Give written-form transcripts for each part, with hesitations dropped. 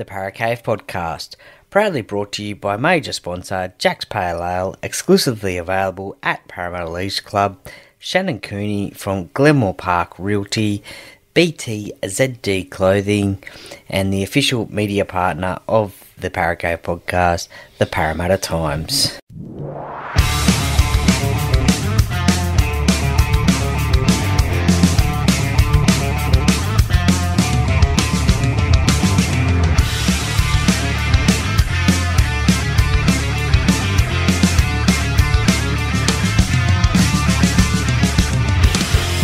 the Parra Cave podcast, proudly brought to you by major sponsor Jack's Pale Ale, exclusively available at Parramatta Leagues Club, Shannon Cooney from Glenmore Park Realty, BTZD Clothing, and the official media partner of the Parra Cave podcast, the Parramatta Times.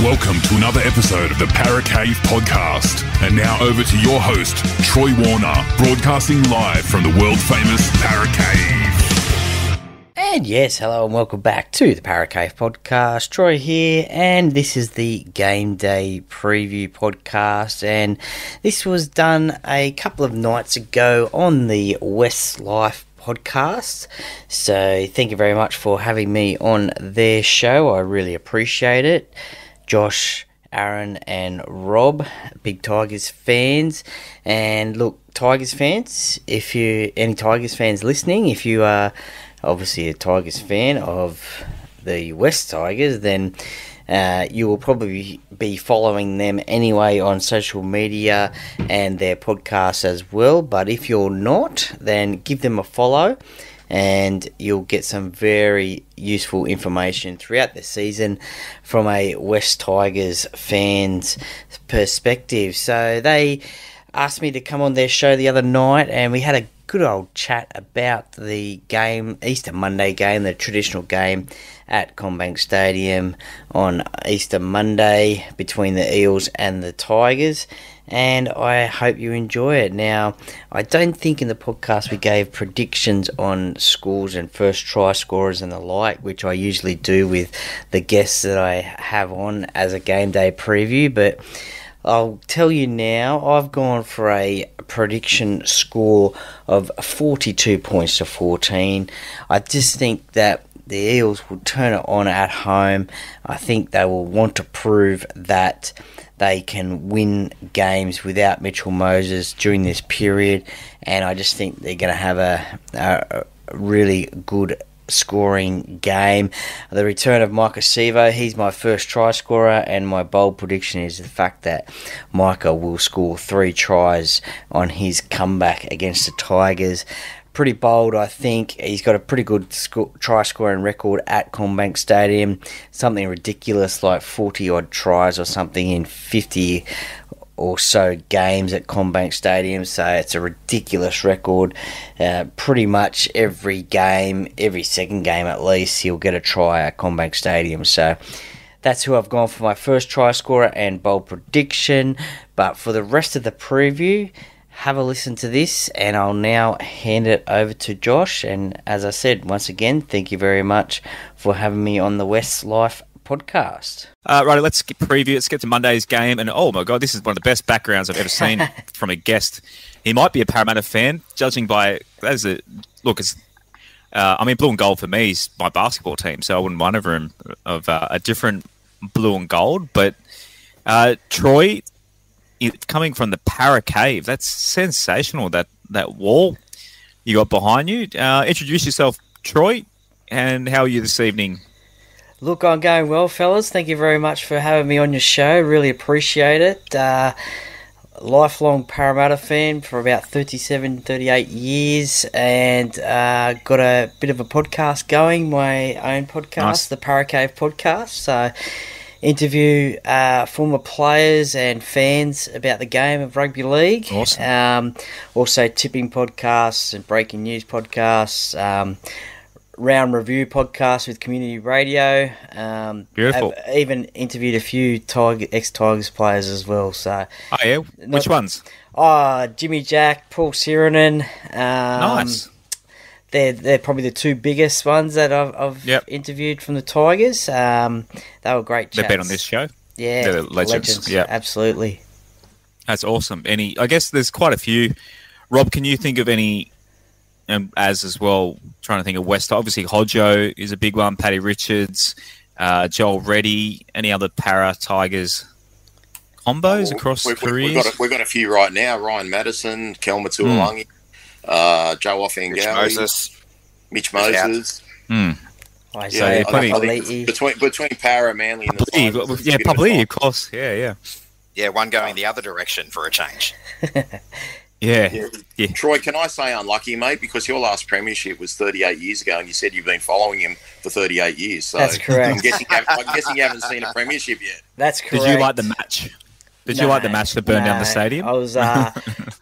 Welcome to another episode of the Parra Cave podcast. And now over to your host, Troy Warner, broadcasting live from the world-famous Parra Cave. And yes, hello and welcome back to the Parra Cave podcast. Troy here, and this is the Gameday preview podcast. And this was done a couple of nights ago on the WESTSLIFE podcast. So thank you very much for having me on their show. I really appreciate it. Josh, Aaron and Rob, big Tigers fans. And look, Tigers fans, if you any Tigers fans listening, if you are obviously a Tigers fan of the West Tigers, then you will probably be following them anyway on social media and their podcasts as well. But if you're not, then give them a follow, and you'll get some very useful information throughout the season from a West Tigers fan's perspective. So they asked me to come on their show the other night, and we had a good old chat about the game, Easter Monday game, the traditional game at Commbank Stadium on Easter Monday between the Eels and the Tigers. And I hope you enjoy it. Now, I don't think in the podcast we gave predictions on scores and first try scorers and the like, which I usually do with the guests that I have on as a game day preview. But I'll tell you now, I've gone for a prediction score of 42 points to 14. I just think that the Eels will turn it on at home. I think they will want to prove that they can win games without Mitchell Moses during this period, and I just think they're going to have a really good scoring game. The return of Micah Sevo, he's my first try scorer, and my bold prediction is the fact that Micah will score 3 tries on his comeback against the Tigers. Pretty bold, I think. He's got a pretty good try scoring record at Commbank Stadium, something ridiculous like 40 odd tries or something in 50 or so games at Commbank Stadium. So it's a ridiculous record. Pretty much every game, every second game at least, he'll get a try at Commbank Stadium. So that's who I've gone for my first try scorer and bold prediction. But for the rest of the preview, have a listen to this, and I'll now hand it over to Josh. And as I said, once again, thank you very much for having me on the WESTSLIFE podcast. Right, let's get preview. Let's get to Monday's game. And oh my God, this is one of the best backgrounds I've ever seen from a guest. He might be a Parramatta fan, judging by I mean, blue and gold for me is my basketball team, so I wouldn't wonder for him of a different blue and gold. But Troy, coming from the Parra Cave, that's sensational, that wall you got behind you. Introduce yourself, Troy, and how are you this evening? Look, I'm going well, fellas. Thank you very much for having me on your show. Really appreciate it. Lifelong Parramatta fan for about 37, 38 years, and got a bit of a podcast going, my own podcast, nice. The Parra Cave podcast. So interview former players and fans about the game of rugby league. Awesome. Also tipping podcasts and breaking news podcasts. Round review podcast with community radio. Beautiful. I've even interviewed a few ex-Tigers players as well. So, oh yeah, which ones? Jimmy Jack, Paul Sirenen. Nice. They're probably the two biggest ones that I've interviewed from the Tigers. They were great chats. They've been on this show. Yeah, they're legends. Yeah, absolutely. That's awesome. I guess there's quite a few. Rob, can you think of any? As well, trying to think of West. Obviously, Hodjo is a big one. Paddy Richards, Joel Reddy. Any other Parra Tigers combos across careers? We've got a few right now. Ryan Madison, Kelma Tuolangi, Joe Offengali, Mitch Moses. Between Parra, Manly, and the Tigers. Probably, of course. Yeah. Yeah, one going the other direction for a change. Yeah. Troy, can I say unlucky, mate? Because your last premiership was 38 years ago, and you said you've been following him for 38 years. So that's correct. I'm guessing you haven't seen a premiership yet. That's correct. Did you like the match? Did you like the match that burned down the stadium? I was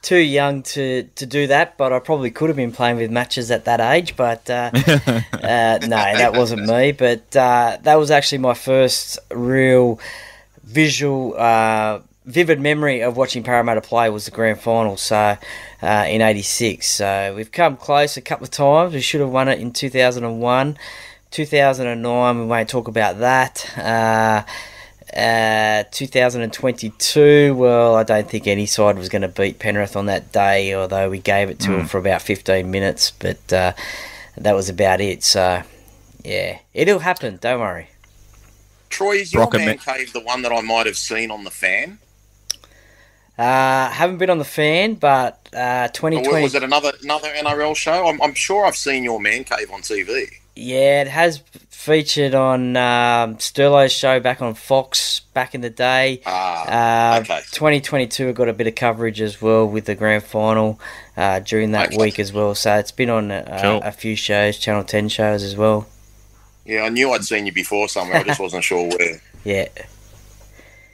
too young to do that, but I probably could have been playing with matches at that age. But no, that wasn't me. But that was actually my first real visual, vivid memory of watching Parramatta play was the grand final. So in '86. So we've come close a couple of times. We should have won it in 2001, 2009. We won't talk about that. 2022, well, I don't think any side was going to beat Penrith on that day, although we gave it to them for about 15 minutes, but that was about it. So, yeah, it'll happen, don't worry. Troy, is your man cave the one that I might have seen on the Fan? Haven't been on the Fan, but 2020... Was it another NRL show? I'm sure I've seen your man cave on TV. Yeah, it has featured on Sterlo's show back on Fox back in the day. Okay. 2022 I got a bit of coverage as well with the grand final during that week as well. So it's been on a few shows, Channel 10 shows as well. Yeah, I knew I'd seen you before somewhere. I just wasn't sure where. Yeah.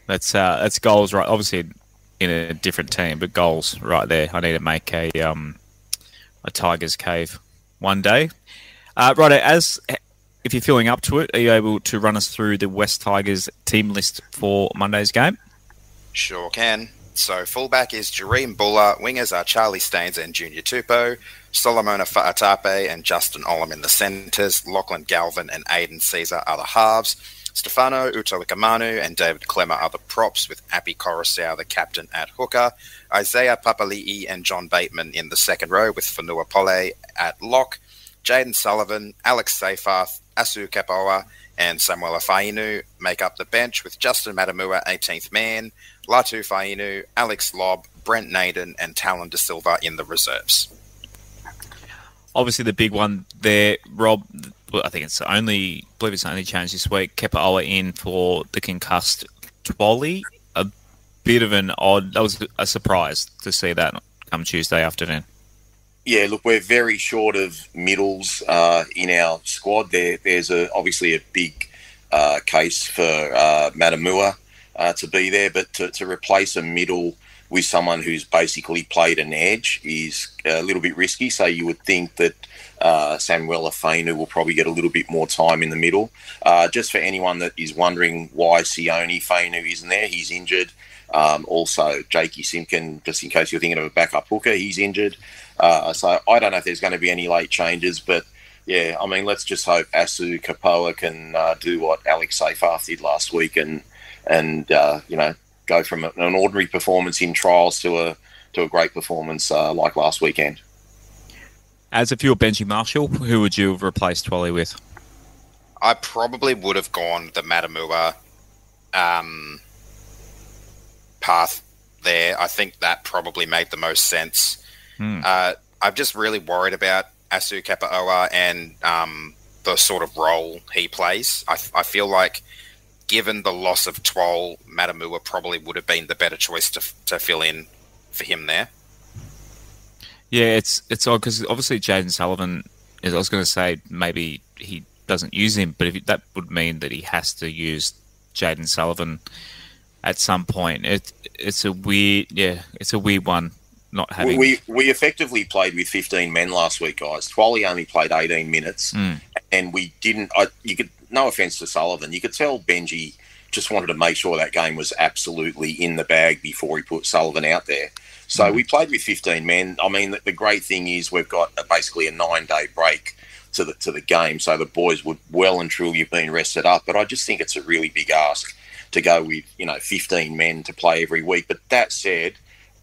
That's goals, right? Obviously in a different team, but goals right there. I need to make a Tigers cave one day. Right, if you're feeling up to it, are you able to run us through the West Tigers team list for Monday's game? Sure can. So fullback is Jareem Buller, wingers are Charlie Staines and Junior Tupou, Solomona Fa'atape and Justin Olam in the centres, Lachlan Galvin and Aidan Caesar are the halves, Stefano Utalikamanu and David Clemmer are the props, with Api Coruscant the captain at hooker, Isaiah Papali'i and John Bateman in the second row, with Fanua Pole at lock, Jaden Sullivan, Alex Seyfarth, Asu Kapoa and Samuela Fainu make up the bench, with Justin Matamua 18th man, Latu Fainu, Alex Lobb, Brent Naden and Talon De Silva in the reserves. Obviously the big one there, Rob, I think it's only changed this week, Kepaoa in for the concussed Twally. A bit of an odd, that was a surprise to see that come Tuesday afternoon. Yeah, look, we're very short of middles in our squad. There's obviously a big case for Matamua to be there, but to replace a middle with someone who's basically played an edge is a little bit risky. So you would think that Samuela Fainu will probably get a little bit more time in the middle. Just for anyone that is wondering why Sione Fainu isn't there, he's injured. Also, Jakey Simpkin, just in case you're thinking of a backup hooker, he's injured. So I don't know if there's going to be any late changes, but yeah, I mean, let's just hope Asu Kapoa can do what Alex Seyfarth did last week and go from an ordinary performance in trials to a great performance like last weekend. As if you were Benji Marshall, who would you have replaced Twally with? I probably would have gone the Matamua path there. I think that probably made the most sense. I'm just really worried about Asu Kepaoa and the sort of role he plays. I feel like, given the loss of Twal, Matamua probably would have been the better choice to fill in for him there. Yeah, it's odd because obviously Jaden Sullivan, I was going to say maybe he doesn't use him, but that would mean that he has to use Jaden Sullivan at some point. It's a weird one. Not having... We effectively played with 15 men last week, guys. Twally only played 18 minutes, and we didn't. No offense to Sullivan, you could tell Benji just wanted to make sure that game was absolutely in the bag before he put Sullivan out there. So we played with 15 men. I mean, the great thing is we've got basically a 9-day break to the game, so the boys would well and truly have been rested up. But I just think it's a really big ask to go with 15 men to play every week. But that said,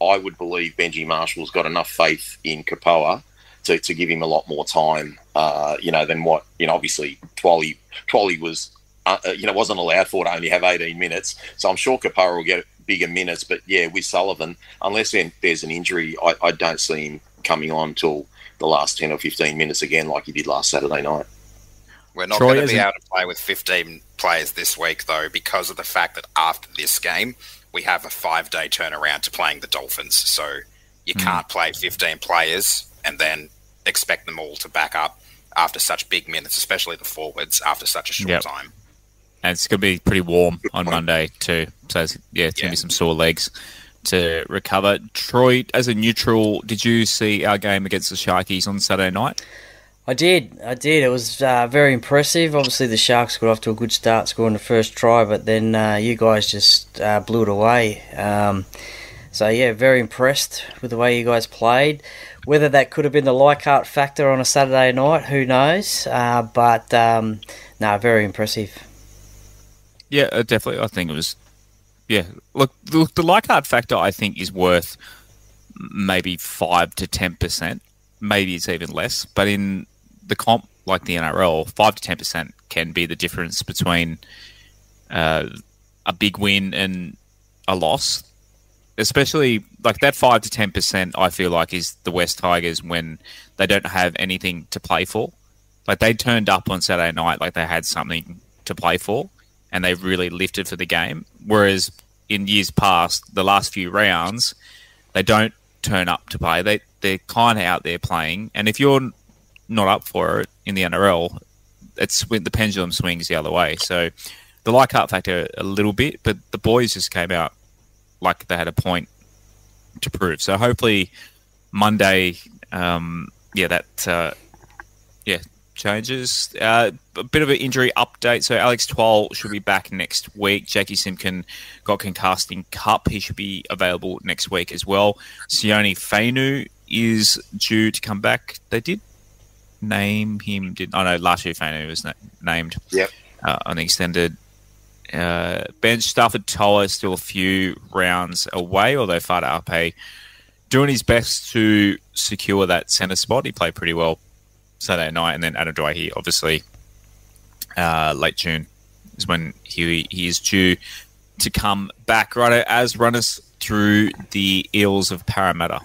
I would believe Benji Marshall's got enough faith in Kapoa to give him a lot more time, than what, obviously Twally was, wasn't allowed for to only have 18 minutes. So I'm sure Kapoa will bigger minutes. But yeah, with Sullivan, unless there's an injury, I don't see him coming on till the last 10 or 15 minutes again, like he did last Saturday night. We're not going to be able to play with 15 players this week, though, because of the fact that after this game, we have a 5-day turnaround to playing the Dolphins. So you can't play 15 players and then expect them all to back up after such big minutes, especially the forwards, after such a short time. And it's going to be pretty warm on Monday too. So, it's going to be some sore legs to recover. Troy, as a neutral, did you see our game against the Sharkies on Saturday night? I did. It was very impressive. Obviously, the Sharks got off to a good start scoring the first try, but then you guys just blew it away. So, yeah, very impressed with the way you guys played. Whether that could have been the Leichhardt factor on a Saturday night, who knows? But, very impressive. Yeah, definitely. I think it was... Yeah, look, the Leichhardt factor, I think, is worth maybe 5 to 10%. Maybe it's even less. But in the comp, like the NRL, 5 to 10% can be the difference between a big win and a loss. Especially, like that 5 to 10%, I feel like, is the West Tigers when they don't have anything to play for. Like, they turned up on Saturday night like they had something to play for, and they really lifted for the game. Whereas in years past, the last few rounds, they don't turn up to play. They're kind of out there playing, and if you're not up for it in the NRL, it's when the pendulum swings the other way. So the Leichhardt factor a little bit, but the boys just came out like they had a point to prove. So hopefully Monday, changes. A bit of an injury update. So Alex Twal should be back next week. Jackie Simpkin got concussed in Cup. He should be available next week as well. Sione Fainu is due to come back. They did name him. Last year Fainu was named. Yep. On the extended bench. Stafford Toa is still a few rounds away, although Fada Ape doing his best to secure that centre spot. He played pretty well Saturday night, and then Adam Dwyer, obviously, late June is when he is due to come back. Right, as run us through the Eels of Parramatta.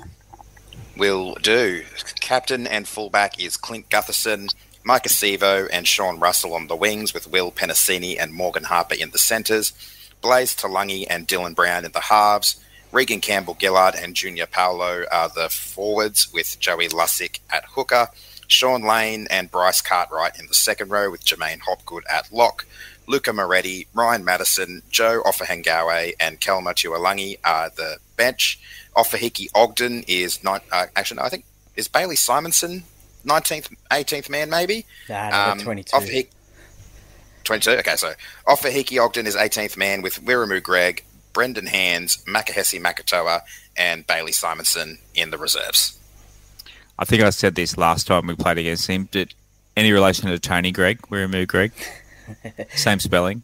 Will do. Captain and fullback is Clint Gutherson, Mike Acevo and Sean Russell on the wings, with Will Penasini and Morgan Harper in the centres, Blaize Talagi and Dylan Brown in the halves, Regan Campbell-Gillard and Junior Paolo are the forwards, with Joey Lussick at hooker, Sean Lane and Bryce Cartwright in the second row, with Jermaine Hopgood at lock, Luca Moretti, Ryan Madison, Joe Offahengawe and Kelma Tuolangi are the bench. Offahiki Ogden is not I think is Bailey Simonson 19th, 18th man maybe. 22. 22. Okay, so Offahiki Ogden is 18th man, with Wiramu Greg, Brendan Hands, Makahesi Makatoa, and Bailey Simonson in the reserves. I think I said this last time we played against him, but any relation to Tony Gregg, Wiramu Greg? Same spelling.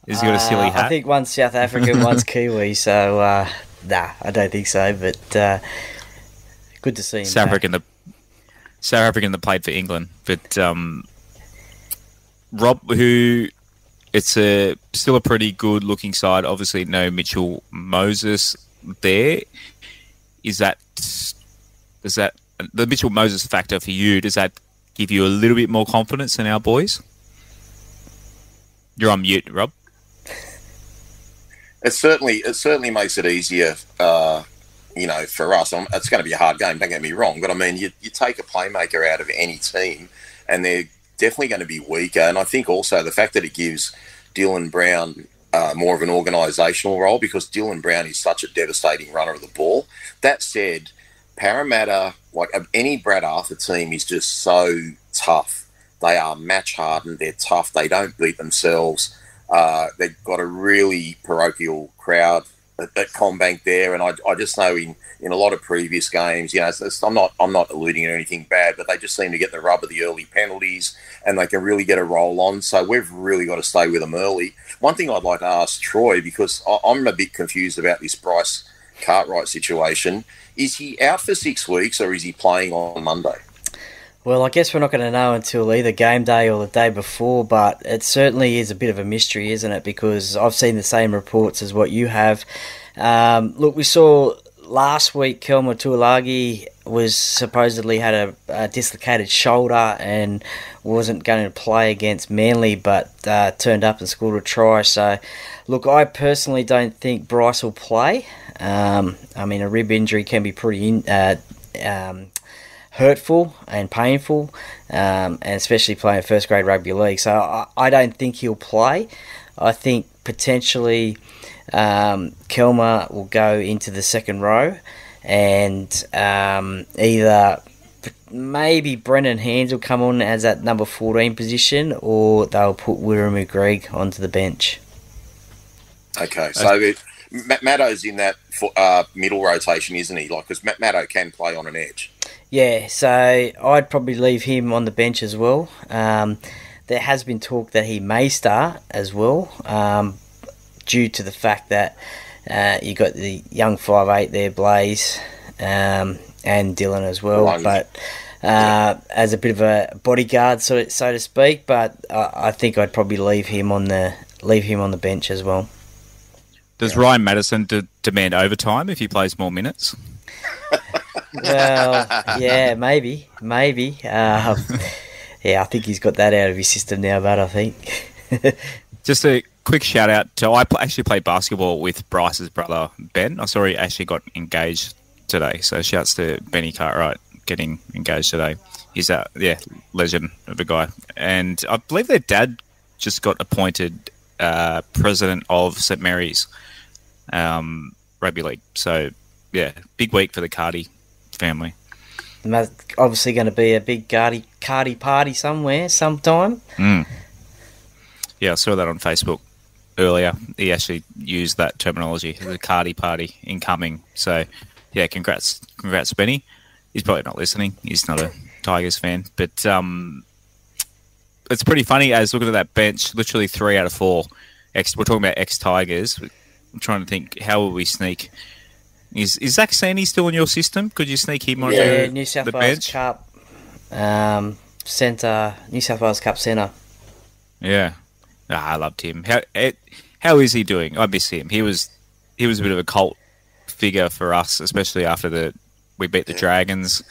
Has he got a silly hat? I think one's South African, one's Kiwi, so I don't think so, but good to see him South African that played for England. But Rob, who it's still a pretty good looking side, obviously no Mitchell Moses there. Is that the Mitchell Moses factor for you? Does that give you a little bit more confidence in our boys? You're on mute, Rob. It certainly makes it easier, for us. It's going to be a hard game, don't get me wrong, but I mean, you take a playmaker out of any team and they're definitely going to be weaker. And I think also the fact that it gives Dylan Brown more of an organisational role, because Dylan Brown is such a devastating runner of the ball. That said, Parramatta, like any Brad Arthur team, is just so tough. They are match hardened. They're tough. They don't beat themselves. They've got a really parochial crowd at Commbank there, and I just know in a lot of previous games, I'm not alluding to anything bad, but they just seem to get the rub of the early penalties, and they can really get a roll on. So we've really got to stay with them early. One thing I'd like to ask Troy, because I'm a bit confused about this Bryce Cartwright situation. Is he out for 6 weeks, or is he playing on Monday? Well, I guess we're not going to know until either game day or the day before, but it certainly is a bit of a mystery, isn't it? Because I've seen the same reports as what you have, Look, we saw last week Kelma Tuilagi was supposedly had a dislocated shoulder and wasn't going to play against Manly, but turned up and scored a try. So, look, I personally don't think Bryce will play. I mean, a rib injury can be pretty hurtful and painful, and especially playing first grade rugby league. So I don't think he'll play. I think potentially Kelma will go into the second row, and either maybe Brendan Hands will come on as that number 14 position, or they'll put Wiramu Greg onto the bench. Okay, so Matto's in that middle rotation, isn't he? Like, because Matto can play on an edge. Yeah, so I'd probably leave him on the bench as well. There has been talk that he may start as well, due to the fact that you got the young 5'8" there, Blaize, and Dylan as well. But as a bit of a bodyguard, so to speak. But I think I'd probably leave him on the bench as well. Does Ryan Madison demand overtime if he plays more minutes? Well, yeah, maybe. Yeah, I think he's got that out of his system now, but I think. Just a quick shout out to, I actually played basketball with Bryce's brother, Ben. I saw he actually got engaged today. So shouts to Benny Cartwright getting engaged today. He's a legend of a guy. And I believe their dad just got appointed president of St. Mary's Rugby League. So, yeah, big week for the Cardi family. And that's obviously going to be a big Cardi party somewhere, sometime. Yeah, I saw that on Facebook earlier. He actually used that terminology, the Cardi party incoming. So, yeah, congrats, Benny. He's probably not listening. He's not a Tigers fan. But it's pretty funny as looking at that bench, literally 3 out of 4. We're talking about ex-Tigers. I'm trying to think, how will we sneak? Is Zach Sandy still in your system? Could you sneak him onto New South the Wales bench? Cup centre, New South Wales Cup centre. Yeah, I loved him. How is he doing? I miss him. He was a bit of a cult figure for us, especially after we beat the Dragons.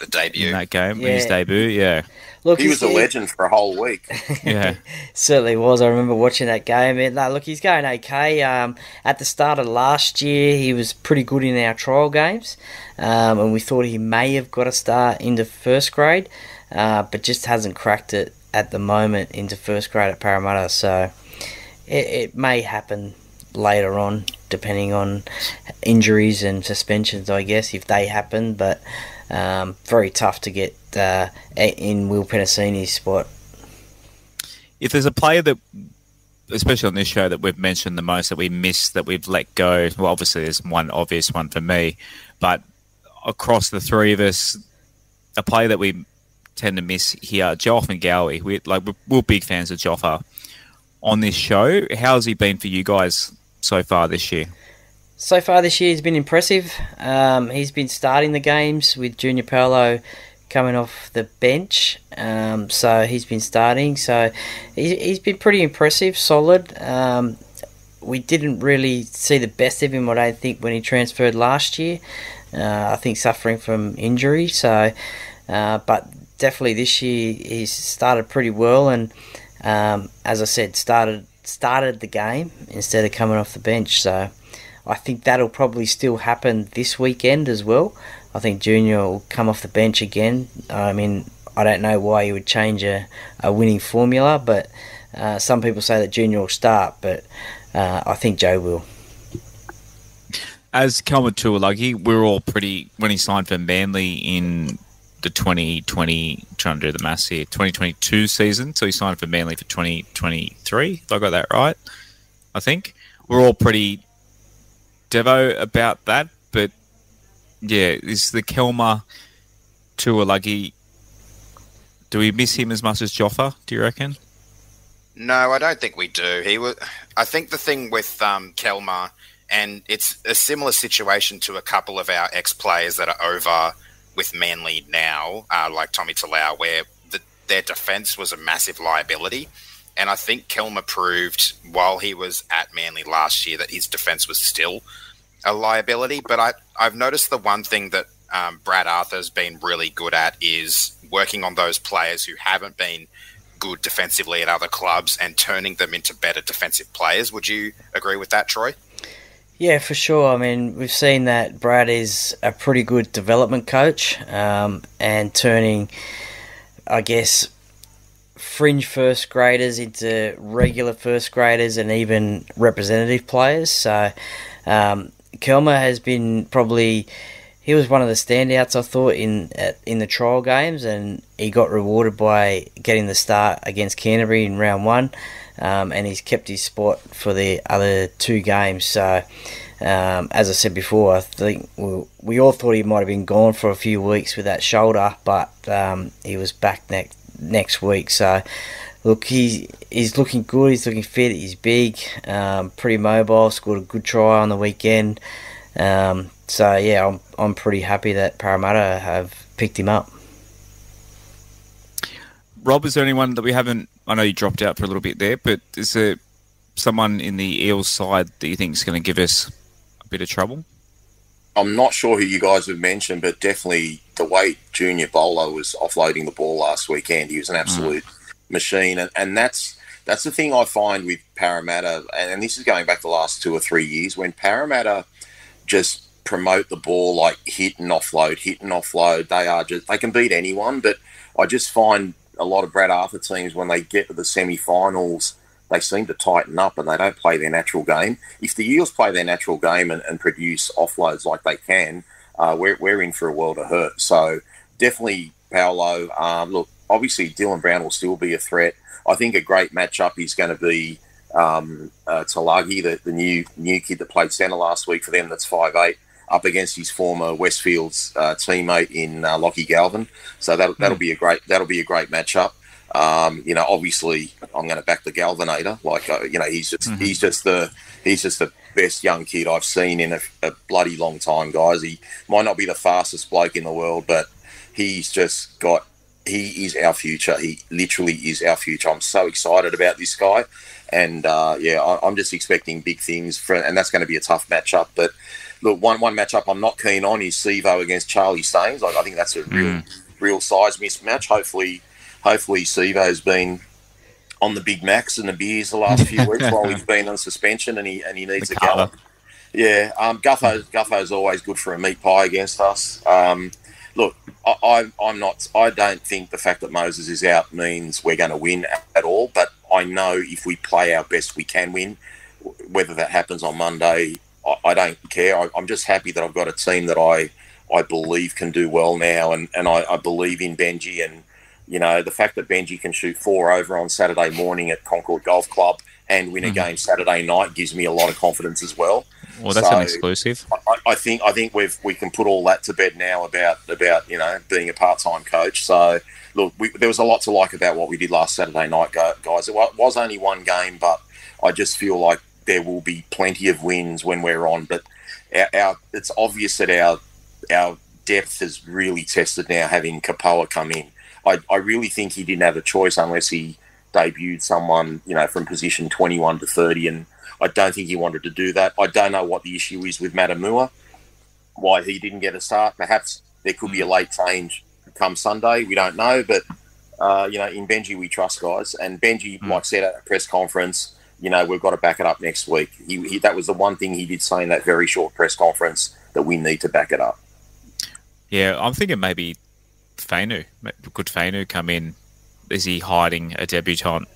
The debut in that game, his debut. Yeah, look, he was a legend for a whole week. Yeah, certainly was. I remember watching that game. And look, he's going okay. At the start of last year, he was pretty good in our trial games, and we thought he may have got a start into first grade, but just hasn't cracked it at the moment into first grade at Parramatta. So it may happen later on, depending on injuries and suspensions, I guess, if they happen. But very tough to get in Will Penasini's spot. If there's a player that, especially on this show, that we've mentioned the most, that we miss, that we've let go, well, obviously there's one obvious one for me, but across the three of us, a player that we tend to miss here, Joff McGowie. We're big fans of Joffa on this show. How's he been for you guys so far this year? So far this year, he's been impressive. He's been starting the games with Junior Paolo coming off the bench. So he's been starting. So he's been pretty impressive, solid. We didn't really see the best of him, I don't think, when he transferred last year. I think suffering from injury. So, but definitely this year he's started pretty well. And as I said, started the game instead of coming off the bench. So I think that'll probably still happen this weekend as well. I think Junior will come off the bench again. I mean, I don't know why you would change a winning formula, but some people say that Junior will start, but I think Joe will. As Kelma Tuilagi, we're all pretty, when he signed for Manly in the 2020, trying to do the maths here, 2022 season, so he signed for Manly for 2023, if I got that right, I think. We're all pretty devo about that, but yeah, is the Kelma Tuilagi, do we miss him as much as Joffa, do you reckon? No, I don't think we do. I think the thing with Kelma, and it's a similar situation to a couple of our ex-players that are over with Manly now, like Tommy Talau, where their defence was a massive liability. And I think Kelma proved while he was at Manly last year that his defence was still a liability, but I've noticed the one thing that Brad Arthur's been really good at is working on those players who haven't been good defensively at other clubs and turning them into better defensive players. Would you agree with that, Troy? Yeah, for sure. I mean, we've seen that Brad is a pretty good development coach, and turning, I guess, fringe first graders into regular first graders and even representative players. So Kelmer has been he was one of the standouts, I thought, in the trial games, and he got rewarded by getting the start against Canterbury in round 1, and he's kept his spot for the other 2 games. So as I said before, I think we all thought he might have been gone for a few weeks with that shoulder, but he was back next week. So look, he's looking good, he's looking fit, he's big, pretty mobile, scored a good try on the weekend. So yeah, I'm pretty happy that Parramatta have picked him up. Rob, is there anyone that we haven't... I know you dropped out for a little bit there, but is there someone in the Eels side that you think is going to give us a bit of trouble? I'm not sure who you guys have mentioned, but definitely the way Junior Bowler was offloading the ball last weekend, he was an absolute machine. And that's the thing I find with Parramatta, and this is going back the last 2 or 3 years, when Parramatta just promote the ball like hit and offload, they can beat anyone. But I just find a lot of Brad Arthur teams, when they get to the semi-finals, they seem to tighten up and they don't play their natural game. If the Eels play their natural game and produce offloads like they can, we're in for a world of hurt. So definitely Paolo. Look, obviously Dylan Brown will still be a threat. I think a great matchup is going to be Talagi, the new kid that played centre last week for them, that's 5'8", up against his former Westfield's teammate in Lockie Galvin. So that'll be a great matchup. Obviously I'm going to back the Galvinator. He's just the best young kid I've seen in a bloody long time, guys. He might not be the fastest bloke in the world, but he is our future. He literally is our future. I'm so excited about this guy. And I'm just expecting big things and that's going to be a tough matchup. But look, one matchup I'm not keen on is Sevo against Charlie Staines. I think that's a real size mismatch. Hopefully Sevo's been on the Big Macs and the beers the last few weeks while he's been on suspension and he needs a gallop. Yeah, Gutho's always good for a meat pie against us. Look, I don't think the fact that Moses is out means we're going to win at all, but I know if we play our best, we can win. Whether that happens on Monday, I don't care. I'm just happy that I've got a team that I believe can do well now, and I believe in Benji. And, the fact that Benji can shoot 4 over on Saturday morning at Concord Golf Club and win a game Saturday night gives me a lot of confidence as well. Well, that's an exclusive. I think we can put all that to bed now about being a part-time coach. So look, there was a lot to like about what we did last Saturday night, guys. It was only one game, but I just feel like there will be plenty of wins when we're on. But it's obvious that our depth is really tested now, having Kapoa come in. I really think he didn't have a choice unless he debuted someone, from position 21 to 30, and I don't think he wanted to do that. I don't know what the issue is with Matamua, why he didn't get a start. Perhaps there could be a late change come Sunday. We don't know, but in Benji we trust, guys. And Benji, like said at a press conference, we've got to back it up next week. That was the one thing he did say in that very short press conference, that we need to back it up. Yeah, I'm thinking maybe Could Fainu come in? Is he hiding a debutant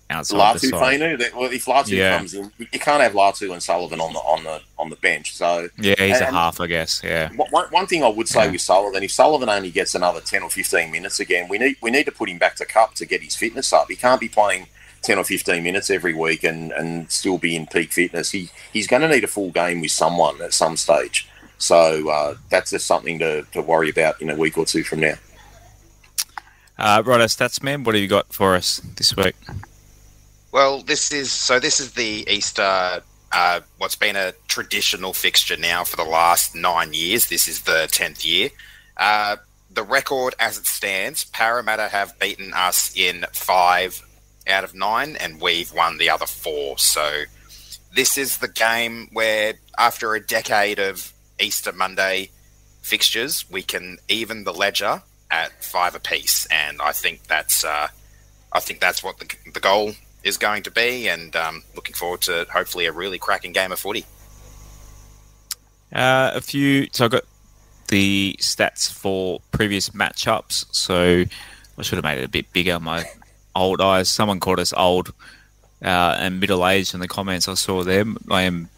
outside the side? If Latu comes in, you can't have Latu and Sullivan on the bench. So yeah, he's a half, I guess. Yeah. One thing I would say with Sullivan, if Sullivan only gets another 10 or 15 minutes again, we need to put him back to cup to get his fitness up. He can't be playing 10 or 15 minutes every week and still be in peak fitness. He's going to need a full game with someone at some stage. So that's just something to worry about in a week or two from now. Righto, Statsman, what have you got for us this week? Well, this is the Easter, what's been a traditional fixture now for the last 9 years. This is the 10th year. The record as it stands, Parramatta have beaten us in 5 out of 9, and we've won the other 4. So this is the game where, after a decade of Easter Monday fixtures, we can even the ledger at 5 apiece, and I think that's what the goal is going to be, and looking forward to hopefully a really cracking game of footy. So I got the stats for previous matchups. So I should have made it a bit bigger. My old eyes. Someone called us old and middle-aged in the comments. I saw them. I am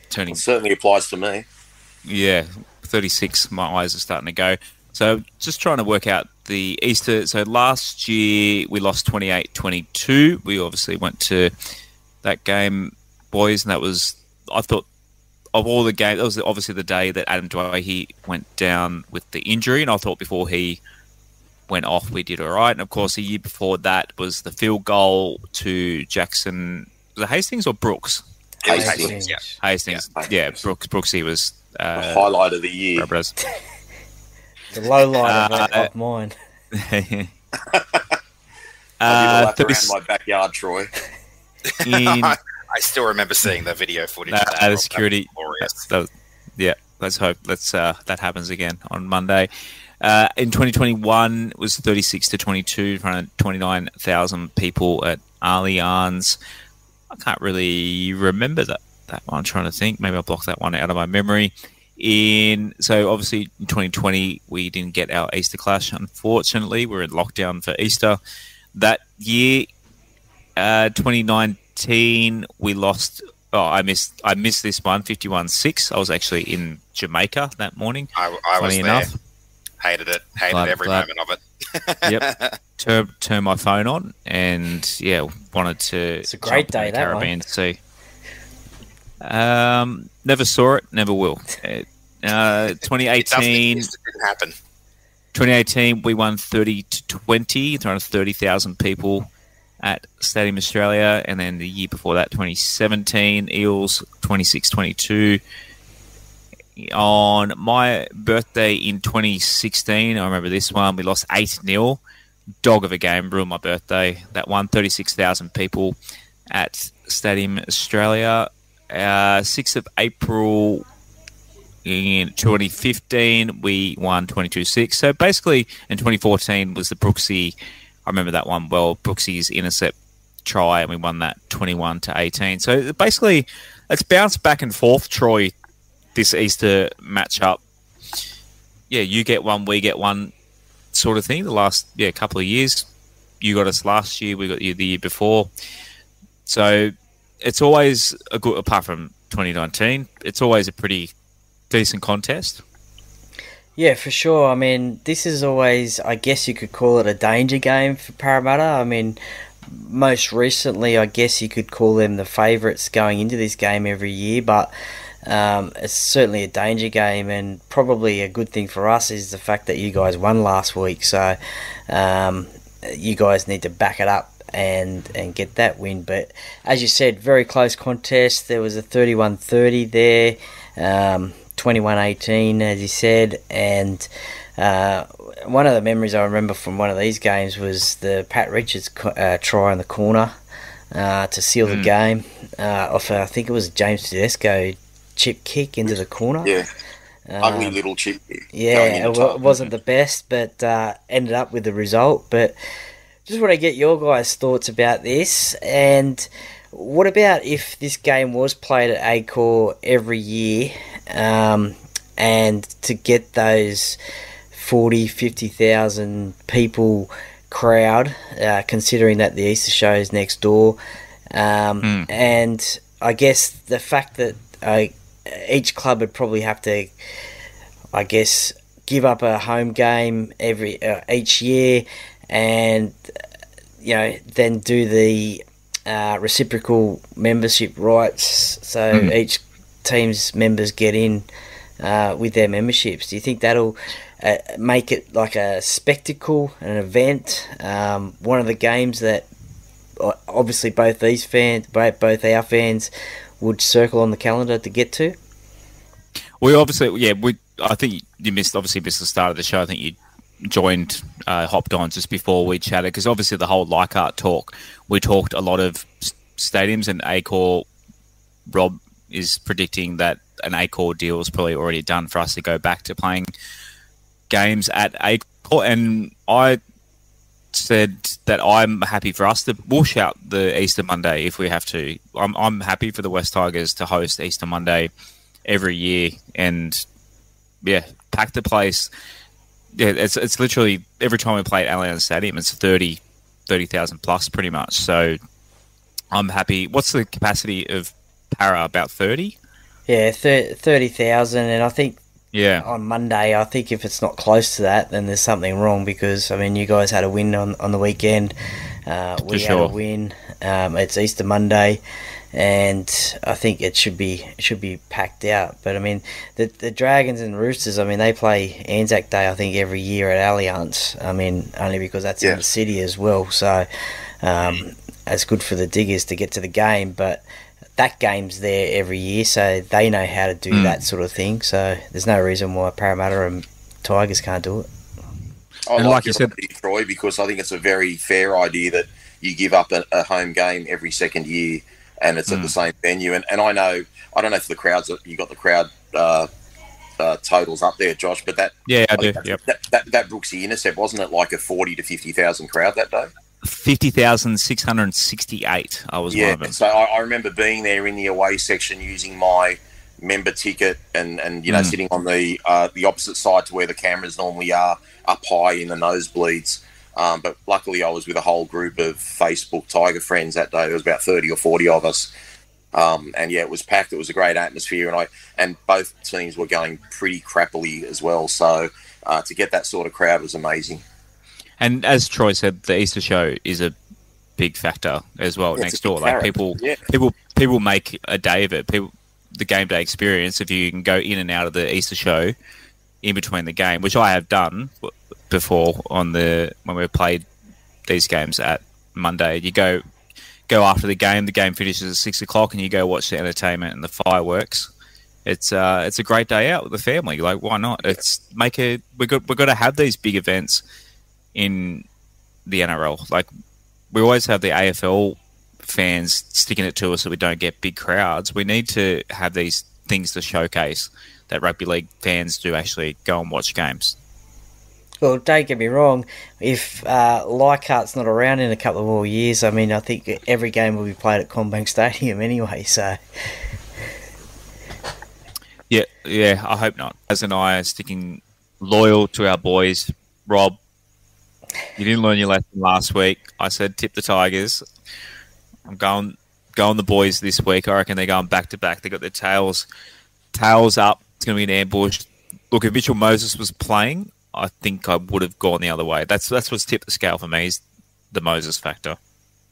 turning. It certainly applies to me. Yeah, 36. My eyes are starting to go. So just trying to work out the Easter. So last year we lost 28-22. We obviously went to that game, boys, and that was, I thought, of all the games, that was obviously the day that Adam Dwyer went down with the injury, and I thought before he went off we did all right. And of course the year before that was the field goal to Jackson. Was it Hastings or Brooks? Hastings. Yeah. Hastings. Yeah, Brooksy was The highlight of the year. The low light of mine. I did a lap around my backyard, Troy. I still remember seeing the video footage. At the security. Let's hope that happens again on Monday. In 2021, it was 36-22 in front of 29,000 people at Allianz. I can't really remember that one. I'm trying to think. Maybe I'll block that one out of my memory. So obviously in 2020 we didn't get our Easter clash. Unfortunately, we were in lockdown for Easter that year. 2019 we lost. I missed this one, 51-6. I was actually in Jamaica that morning. I was there. Hated it. Hated every moment of it. Yep. Turn my phone on and wanted to. It's a great day, that Caribbean Sea. Never saw it, never will. 2018 it didn't happen. 2018 we won 30-20 in front of 30,000 people at Stadium Australia, and then the year before that, 2017, Eels 26-22. On my birthday in 2016, I remember this one, we lost 8-0. Dog of a game, ruined my birthday. That one, 36,000 people at Stadium Australia. 6th of April in 2015, we won 22-6. So basically, in 2014 was the Brooksy. I remember that one well. Brooksy's intercept try, and we won that 21-18. So basically, it's bounced back and forth, Troy, this Easter matchup. Yeah, you get one, we get one sort of thing. The last couple of years. You got us last year, we got you the year before. So it's always a good, apart from 2019, it's always a pretty decent contest. Yeah, for sure. I mean, this is always, I guess you could call it a danger game for Parramatta. I mean, most recently, I guess you could call them the favourites going into this game every year, but it's certainly a danger game, and probably a good thing for us is the fact that you guys won last week, so you guys need to back it up and get that win. But as you said, very close contest. There was a 31-30 there, 21-18 as you said, and one of the memories I remember from one of these games was the Pat Richards try in the corner to seal the game off I think it was James Tedesco chip kick into the corner. Yeah, ugly little chip. Yeah, it wasn't the best, but ended up with the result. But just want to get your guys' thoughts about this. And what about if this game was played at Accor every year, and to get those 40,000, 50,000 people crowd, considering that the Easter show is next door, and I guess the fact that each club would probably have to, I guess, give up a home game each year, and then do the reciprocal membership rights, so each team's members get in with their memberships. Do you think that'll make it like a spectacle, an event, one of the games that obviously both our fans would circle on the calendar to get to? I think you missed the start of the show. I think you joined, hopped on just before we chatted, because obviously the whole Leichhardt talk, we talked a lot of stadiums, and Accor Rob is predicting that an Acor deal is probably already done for us to go back to playing games at Acor, and I said that I'm happy for us to bush out the Easter Monday if we have to. I'm happy for the West Tigers to host Easter Monday every year, and pack the place. Yeah, it's literally every time we play at Allianz Stadium, it's 30,000 plus pretty much. So I'm happy. What's the capacity of Parra? About 30? Yeah, 30,000, and I think on Monday, I think if it's not close to that, then there's something wrong, because, I mean, you guys had a win on the weekend. We had a win. It's Easter Monday, and I think it should be packed out. But, I mean, the Dragons and Roosters, I mean, they play Anzac Day, I think, every year at Allianz. I mean, only because that's in the city as well. So it's good for the Diggers to get to the game, but that game's there every year, so they know how to do that sort of thing. So there's no reason why Parramatta and Tigers can't do it. I like you said, Troy, because I think it's a very fair idea that you give up a home game every second year, and it's at the same venue. And I don't know if the crowds, you got the crowd totals up there, Josh, but that I do. That Brooksy intercept, wasn't it like a 40 to 50,000 crowd that day? 50,668. I was one of them. So I remember being there in the away section using my member ticket and sitting on the opposite side to where the cameras normally are, up high in the nosebleeds. But luckily I was with a whole group of Facebook Tiger friends that day. There was about 30 or 40 of us. It was packed. It was a great atmosphere, and both teams were going pretty crappily as well. So to get that sort of crowd was amazing. And as Troy said, the Easter show is a big factor as well next door. Like people make a day of it. The game day experience, if you can go in and out of the Easter show in between the game, which I have done before when we played these games at Monday. You go after the game finishes at 6 o'clock, and you go watch the entertainment and the fireworks. It's a great day out with the family. Like, why not? We've got to have these big events in the NRL. Like, we always have the AFL fans sticking it to us that we don't get big crowds. We need to have these things to showcase that rugby league fans do actually go and watch games. Well, don't get me wrong, if Leichhardt's not around in a couple of more years, I mean, I think every game will be played at Commbank Stadium anyway, so... Yeah, I hope not. As and I are sticking loyal to our boys. Rob, you didn't learn your lesson last week. I said tip the Tigers. I'm going the boys this week. I reckon they're going back to back. They got their tails up. It's going to be an ambush. Look, if Mitchell Moses was playing, I think I would have gone the other way. That's what's tipped the scale for me, is the Moses factor.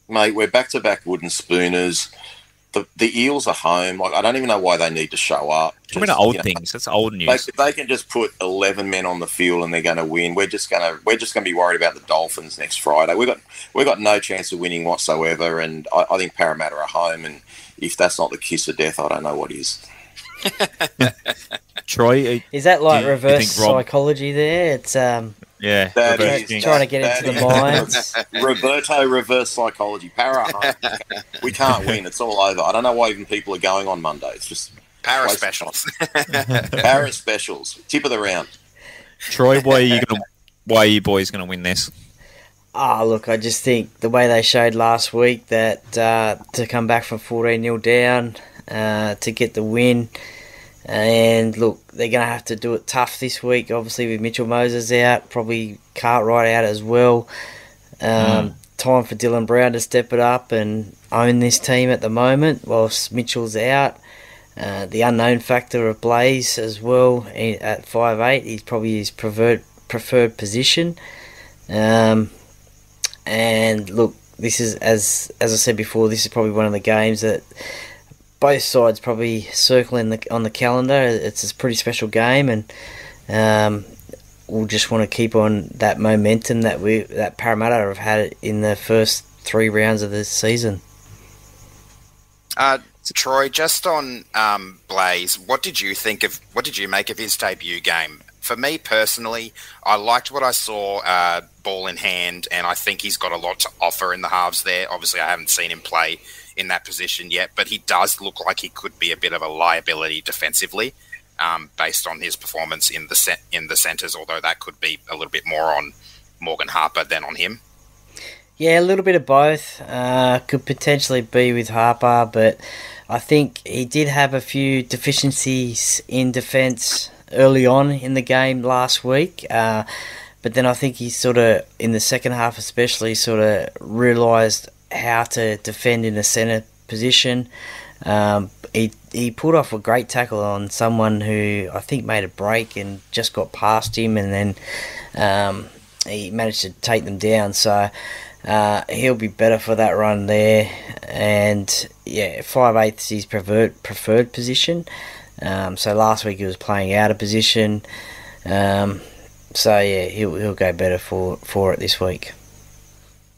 Mate, we're back to back wooden spooners. The Eels are home. Like, I don't even know why they need to show up. Things. That's old news. They can just put 11 men on the field and they're going to win. We're just going to be worried about the Dolphins next Friday. We've got no chance of winning whatsoever, and I think Parramatta are home. And if that's not the kiss of death, I don't know what is. Troy, is that like reverse psychology there? It's trying to get into the minds. Roberto reverse psychology. Para, we can't win. It's all over. I don't know why even people are going on Monday. It's just Para specials. Para specials. Tip of the round. Troy, why are you boys going to win this? Look, I just think the way they showed last week that to come back from 14-0 down to get the win. And look, they're going to have to do it tough this week, obviously, with Mitchell Moses out, probably Cartwright out as well. Time for Dylan Brown to step it up and own this team at the moment whilst Mitchell's out. The unknown factor of Blaize as well at 5'8", he's probably his preferred position. And look, this is, as I said before, this is probably one of the games that both sides probably circling on the calendar. It's a pretty special game, and we'll just want to keep on that momentum that Parramatta have had in the first 3 rounds of this season. Troy, just on Blaize, what did you make of his debut game? For me personally, I liked what I saw, ball in hand, and I think he's got a lot to offer in the halves there. Obviously, I haven't seen him play in that position yet, but he does look like he could be a bit of a liability defensively, based on his performance in the centres. Although that could be a little bit more on Morgan Harper than on him. Yeah, a little bit of both. Could potentially be with Harper, but I think he did have a few deficiencies in defence early on in the game last week. But then I think he sort of, in the second half especially, sort of realised how to defend in a centre position. He pulled off a great tackle on someone who I think made a break and just got past him, and then he managed to take them down. So he'll be better for that run there. And yeah, 5/8 is his preferred position. So last week he was playing out of position. So yeah, he'll go better for it this week.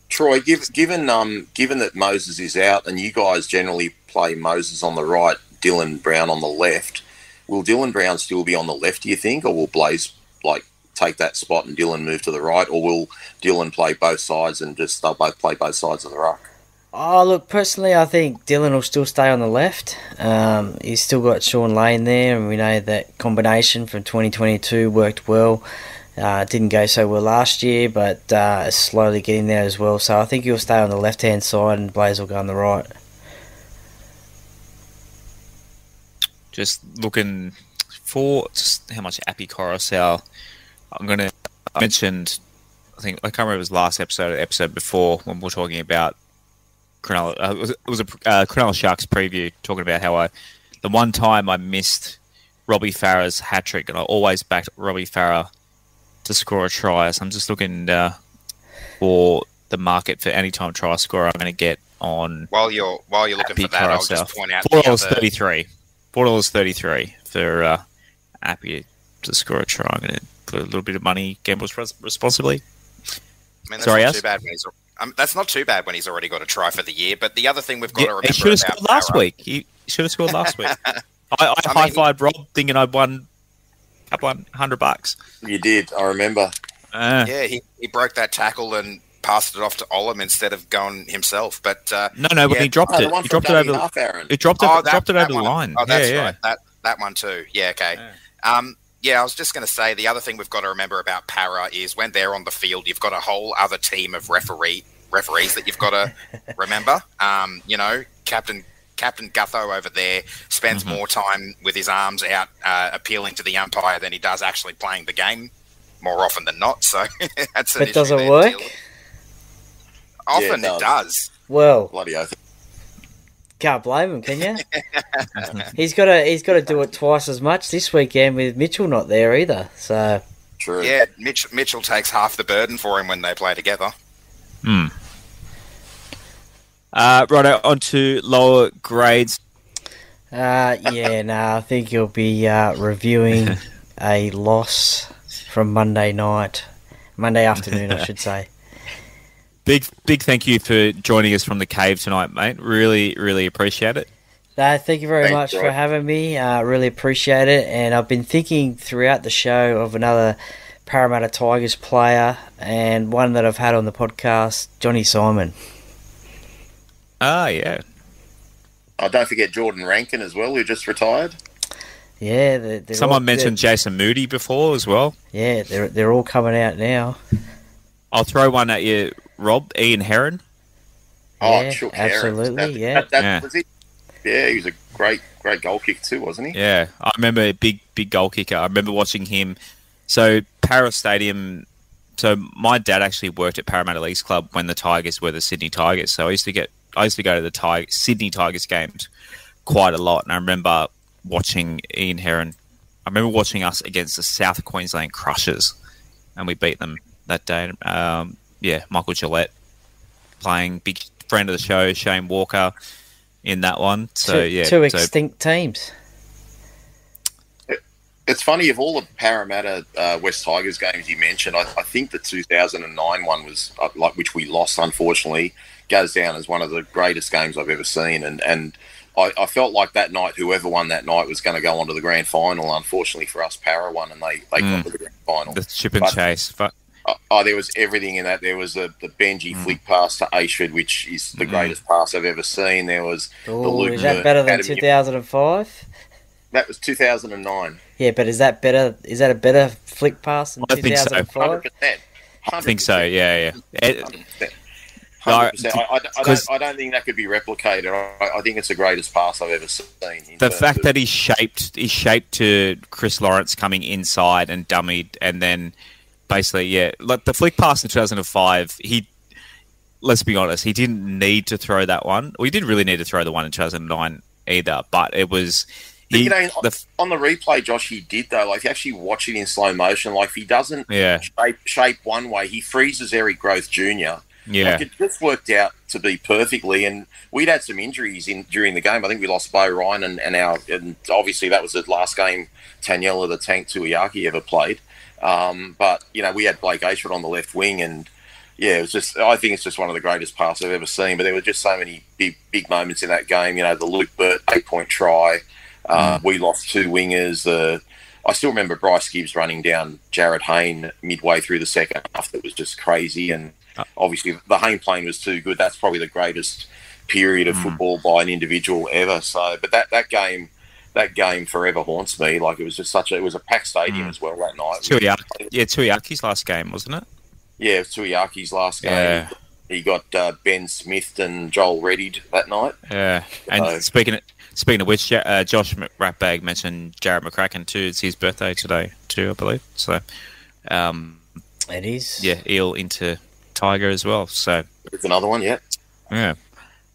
Troy, given that Moses is out and you guys generally play Moses on the right, Dylan Brown on the left, will Dylan Brown still be on the left, do you think, or will Blaize take that spot and Dylan move to the right, or will Dylan play both sides and just they'll both play both sides of the ruck? Oh, look, personally, I think Dylan will still stay on the left. He's still got Sean Lane there, and we know that combination from 2022 worked well. Didn't go so well last year, but is slowly getting there as well. So I think he'll stay on the left-hand side and Blaize will go on the right. Just looking for just how much Appy Coruscant. I mentioned, I can't remember, it was last episode or the episode before when we were talking about Cronulla. It was a Cronulla Sharks preview, talking about how the one time I missed Robbie Farah's hat-trick, and I always backed Robbie Farah to score a try. So I'm just looking for the market for any time try scorer I'm going to get on. While you're looking for that, I'll just point out $4.33. $4.33 for Appy to score a try. I'm going to put a little bit of money, gamble responsibly. I mean, that's not too bad when he's already got a try for the year. But the other thing we've got to remember, he should have scored last week. He should have scored last week. I high-fived Rob thinking I won a couple $100. You did, I remember. Yeah, he broke that tackle and passed it off to Olam instead of going himself. But when he dropped it, he dropped it over. Dropped it over the line. Oh, that's right. That one too. Yeah, okay. Yeah. I was just going to say the other thing we've got to remember about Parra is when they're on the field, you've got a whole other team of referees that you've got to remember. Captain Gutho over there spends more time with his arms out appealing to the umpire than he does actually playing the game more often than not. So that's an issue. But does it work? Often it does. Well, bloody oath. Can't blame him, can you? He's got to do it twice as much this weekend with Mitchell not there either. So true. Yeah, Mitchell takes half the burden for him when they play together. Right, on to lower grades. I think he'll be reviewing a loss from Monday afternoon, I should say. Big thank you for joining us from the cave tonight, mate. Really, really appreciate it. Thank you very much for having me. Really appreciate it. And I've been thinking throughout the show of another Parramatta Tigers player, and one that I've had on the podcast, Johnny Simon. Yeah. Oh, don't forget Jordan Rankin as well, who just retired. Yeah, someone mentioned Jason Moody before as well. Yeah, they're all coming out now. I'll throw one at you, Rob. Ian Heron. Yeah, absolutely. That was it. Yeah, he was a great goal kicker too, wasn't he? Yeah, I remember a big goal kicker. I remember watching him. So Parra Stadium. So my dad actually worked at Parramatta Leagues Club when the Tigers were the Sydney Tigers. So I used to go to the Sydney Tigers games quite a lot, and I remember watching Ian Heron. I remember watching us against the South Queensland Crushers, and we beat them that day. Michael Gillette playing, big friend of the show, Shane Walker in that one. So two extinct teams. It's funny, of all the Parramatta West Tigers games you mentioned, I think the 2009 one was which we lost, unfortunately, goes down as one of the greatest games I've ever seen. And I felt like that night, whoever won that night was going to go on to the grand final. Unfortunately for us, Parra won, and they got to the grand final. The chip and chase. But Oh, there was everything in that. There was the Benji flick pass to Ashford, which is the greatest pass I've ever seen. There was the Luke. Is that better than 2005? That was 2009. Yeah, but is that better? Is that a better flick pass than 2005? 100%. I think so. Yeah. 100%. I don't think that could be replicated. I think it's the greatest pass I've ever seen. The fact that he's shaped to Chris Lawrence coming inside and dummied, and then basically, like the flick pass in 2005, let's be honest, he didn't need to throw that one. Well, he didn't really need to throw the one in 2009 either, but it was... on the replay, Josh, he did, though. Like, if you actually watch it in slow motion, like, if he doesn't shape one way, he freezes Eric Groth Jr., Like, it just worked out to be perfectly, and we'd had some injuries during the game. I think we lost Bo Ryan, and obviously that was the last game Taniela the Tank Tuiaki ever played. But we had Blake Ashford on the left wing, and it was just. I think it's just one of the greatest passes I've ever seen. But there were just so many big moments in that game. The Luke Burt 8-point try. We lost 2 wingers. I still remember Bryce Gibbs running down Jared Hayne midway through the second half. That was just crazy, and obviously the Hayne plane was too good. That's probably the greatest period of football by an individual ever. So, but that game forever haunts me. Like, it was just it was a packed stadium as well that night. Tuiaki's last game, wasn't it? Yeah, it was Tuiaki's last game. Yeah. He got Ben Smith and Joel Reddied that night. Yeah, and speaking of which, Josh Ratbag mentioned Jarrett McCracken too. It's his birthday today too, I believe. So, it is. Yeah, Eel into Tiger as well. So it's another one, yeah. Yeah.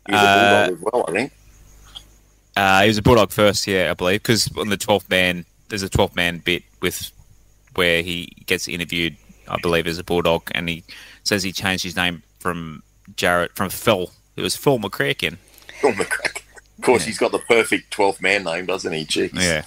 He was a Bulldog as well, I think. He was a Bulldog first, yeah, I believe, because on the 12th man, there's a 12th man bit where he gets interviewed, I believe, as a Bulldog, and he says he changed his name from Phil. It was Phil McCracken. Phil McCracken. Of course, he's got the perfect 12th man name, doesn't he? Jeez. Yeah.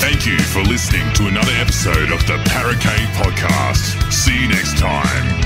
Thank you for listening to another episode of the Parra Cave Podcast. See you next time.